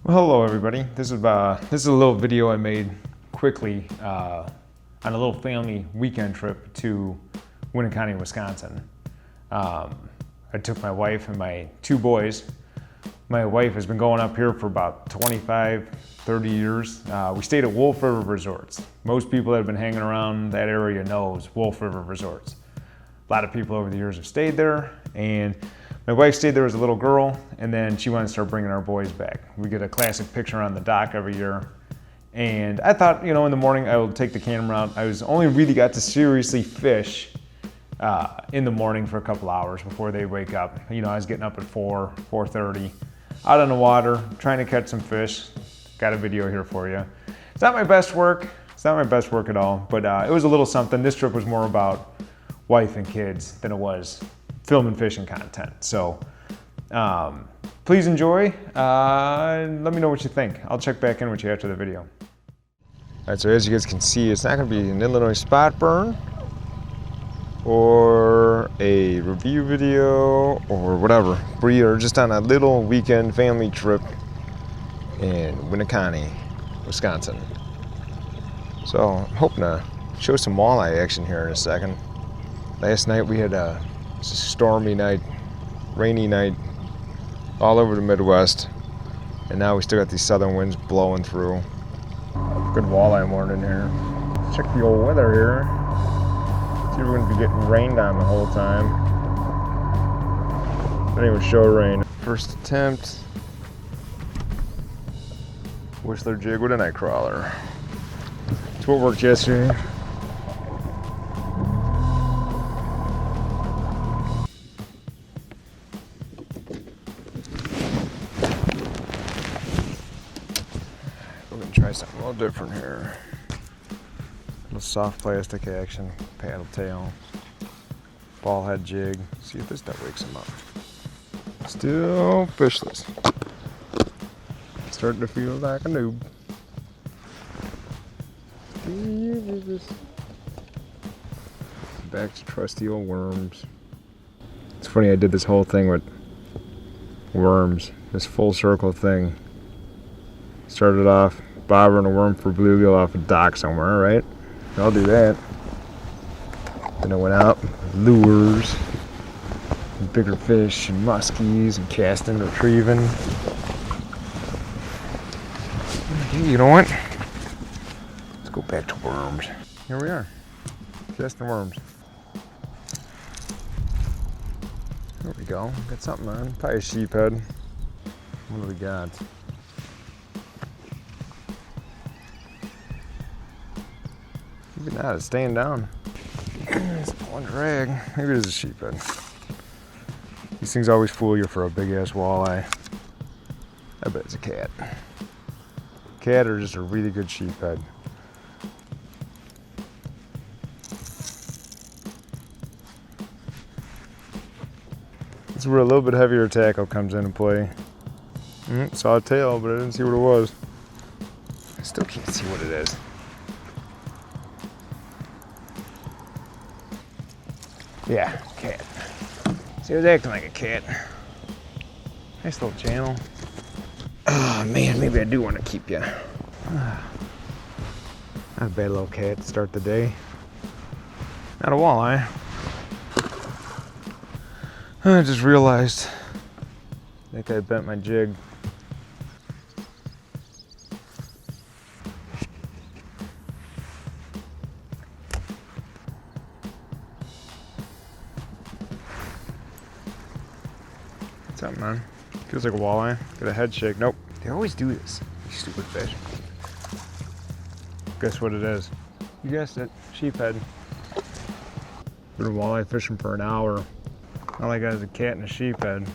Well, hello everybody. This is a little video I made quickly on a little family weekend trip to Winneconne, Wisconsin. I took my wife and my two boys. My wife has been going up here for about 25, 30 years. We stayed at Wolf River Resorts. Most people that have been hanging around that area knows Wolf River Resorts. A lot of people over the years have stayed there, and my wife stayed there as a little girl, and then she wanted to start bringing our boys back. We get a classic picture on the dock every year. And I thought, in the morning I would take the camera out. I only really got to seriously fish in the morning for a couple hours before they wake up. I was getting up at 4:30, out on the water, trying to catch some fish. Got a video here for you. It's not my best work. It's not my best work at all, but it was a little something. This trip was more about wife and kids than it was filming fishing content. So please enjoy. Let me know what you think. I'll check back in with you after the video. All right, so as you guys can see, it's not going to be an Illinois spot burn or a review video or whatever. We are just on a little weekend family trip in Winneconne, Wisconsin. So I'm hoping to show some walleye action here in a second. Last night we had a stormy night, rainy night, all over the Midwest, and now we still got these southern winds blowing through. Good walleye morning here. Check the old weather here. See, we're going to be getting rained on the whole time. Didn't even show rain. First attempt. Whistler jig with a night crawler. It's what worked yesterday. Try something a little different here. A little soft plastic action, paddle tail, ball head jig. See if this stuff wakes him up. Still fishless. Starting to feel like a noob. Back to trusty old worms. It's funny, I did this whole thing with worms, this full circle thing. Started off bobbering a worm for bluegill off a dock somewhere, right? I'll do that. Then I went out with lures, and bigger fish, and muskies, and casting, retrieving. You know what? Let's go back to worms. Here we are, casting worms. There we go. Got something on. Probably a sheephead. What do we got? Maybe not, it's staying down. It's pulling drag. Maybe it is a sheephead. These things always fool you for a big ass walleye. I bet it's a cat. Cat or just a really good sheephead. This is where a little bit heavier tackle comes into play. Saw a tail, but I didn't see what it was. I still can't see what it is. Yeah, cat. See, it was acting like a cat. Nice little channel. Oh man, maybe I do want to keep you. Not a bad little cat to start the day. Not a walleye. I just realized I think I bent my jig. Something, man. Feels like a walleye. Get a head shake. Nope. They always do this. These stupid fish. Guess what it is? You guessed it. Sheephead. Been walleye fishing for an hour. All I got is a cat and a sheephead.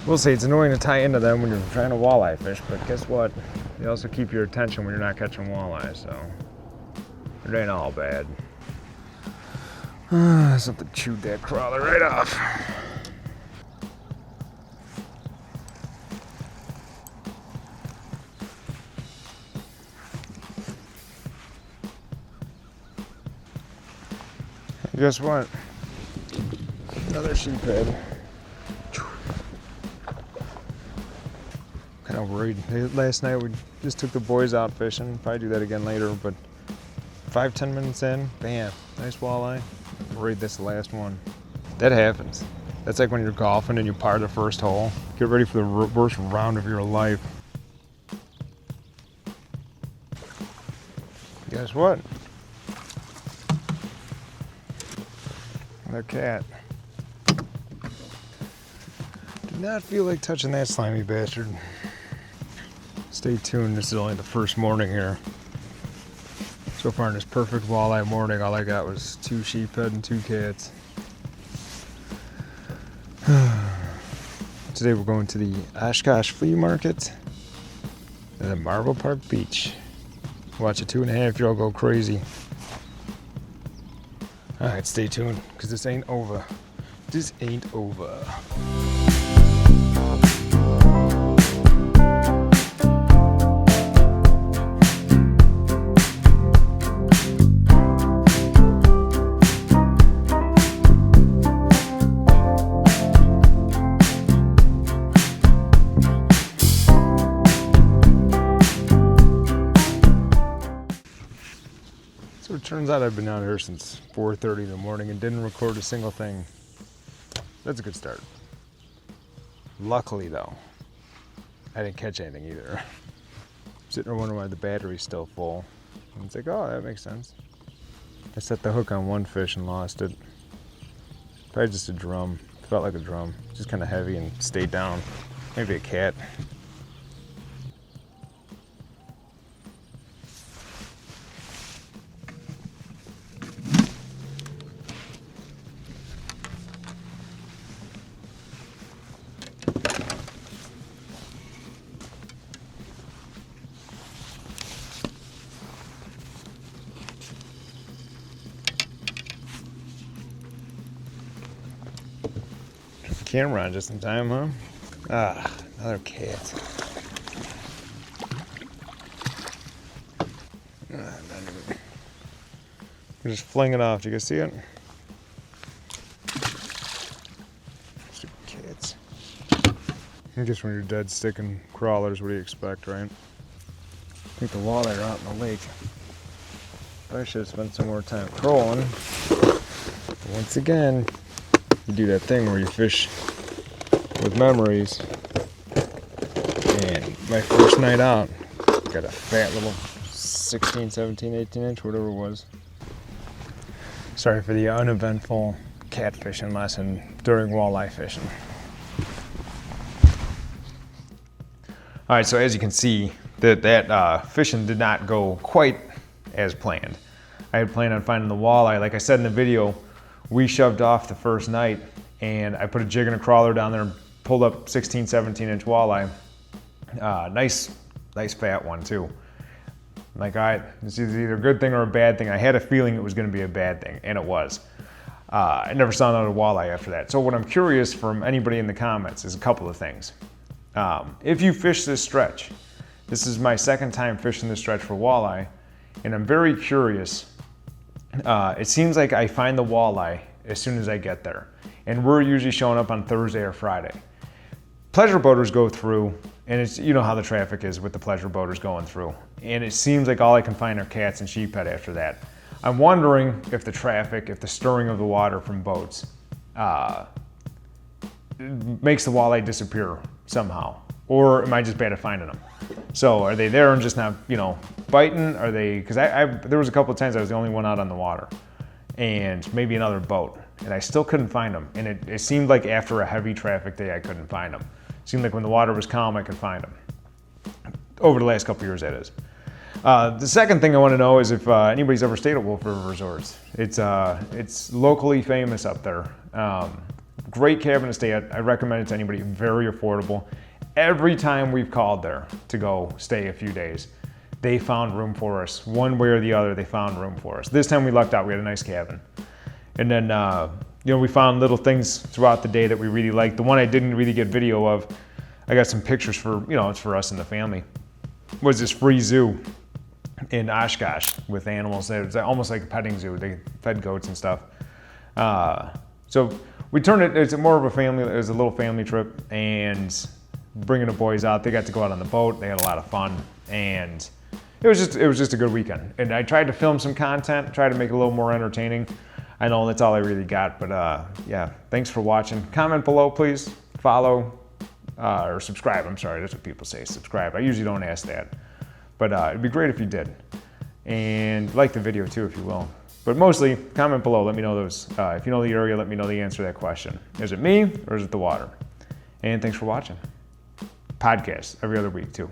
We'll say it's annoying to tie into them when you're trying to walleye fish, but guess what? They also keep your attention when you're not catching walleye, so it ain't all bad. Something chewed that crawler right off. Guess what? Another sheephead. Kind Not worried. Last night we just took the boys out fishing. Probably do that again later, but 5-10 minutes in, bam, nice walleye. I'm worried that's the last one. That happens. That's like when you're golfing and you par the first hole. Get ready for the worst round of your life. Guess what? The cat. Did not feel like touching that slimy bastard. Stay tuned, this is only the first morning here. So far in this perfect walleye morning, all I got was 2 sheephead and 2 cats. Today we're going to the Oshkosh Flea Market at Marble Park Beach. Watch a 2.5-year-old go crazy. Alright, stay tuned, because this ain't over. This ain't over. So it turns out I've been out here since 4:30 in the morning and didn't record a single thing. That's a good start. Luckily though, I didn't catch anything either. I'm sitting there wondering why the battery's still full. And it's like, oh, that makes sense. I set the hook on one fish and lost it. Probably just a drum. Felt like a drum. Just kind of heavy and stayed down. Maybe a cat. Camera on just in time, huh? Ah, another cat. We're just fling it off. Do you guys see it? Stupid cats. I guess when you're dead sticking crawlers, what do you expect, right? I think the walleye are out in the lake. I should have spent some more time trolling. Once again, you do that thing where you fish with memories. And my first night out, got a fat little 16, 17, 18 inch, whatever it was. Sorry for the uneventful catfishing lesson during walleye fishing. All right, so as you can see, that fishing did not go quite as planned. I had planned on finding the walleye. Like I said in the video, we shoved off the first night and I put a jig and a crawler down there and pulled up 16, 17 inch walleye. Nice fat one too. Like, all right, this is either a good thing or a bad thing. I had a feeling it was gonna be a bad thing, and it was. I never saw another walleye after that. So what I'm curious from anybody in the comments is a couple of things. If you fish this stretch, this is my second time fishing this stretch for walleye, and I'm very curious. It seems like I find the walleye as soon as I get there. And we're usually showing up on Thursday or Friday. Pleasure boaters go through, and it's, you know how the traffic is with the pleasure boaters going through. And it seems like all I can find are cats and sheephead after that. I'm wondering if the traffic, if the stirring of the water from boats makes the walleye disappear somehow. Or am I just bad at finding them? So are they there and just not, you know, biting? Are they, because there was a couple of times I was the only one out on the water. And maybe another boat. And I still couldn't find them. And it seemed like after a heavy traffic day, I couldn't find them. It seemed like when the water was calm, I could find them. Over the last couple of years, that is. The second thing I want to know is if anybody's ever stayed at Wolf River Resorts. It's locally famous up there. Great cabin to stay at. I recommend it to anybody. Very affordable. Every time we've called there to go stay a few days, they found room for us. One way or the other, they found room for us. This time we lucked out. We had a nice cabin. And then, you know, we found little things throughout the day that we really liked. The one I didn't really get video of, I got some pictures for, you know, it's for us and the family, was this free zoo in Oshkosh with animals. It was almost like a petting zoo. They fed goats and stuff. So we turned it, it's more of a family, it was a little family trip, and bringing the boys out. They got to go out on the boat. They had a lot of fun, and it was just a good weekend. And I tried to film some content, try to make it a little more entertaining. I know that's all I really got, but yeah, thanks for watching. Comment below, please. Follow or subscribe. I'm sorry, that's what people say, subscribe. I usually don't ask that, but it'd be great if you did. And like the video too, if you will. But mostly, comment below, let me know those. If you know the area, let me know the answer to that question. Is it me or is it the water? And thanks for watching. Podcast every other week too.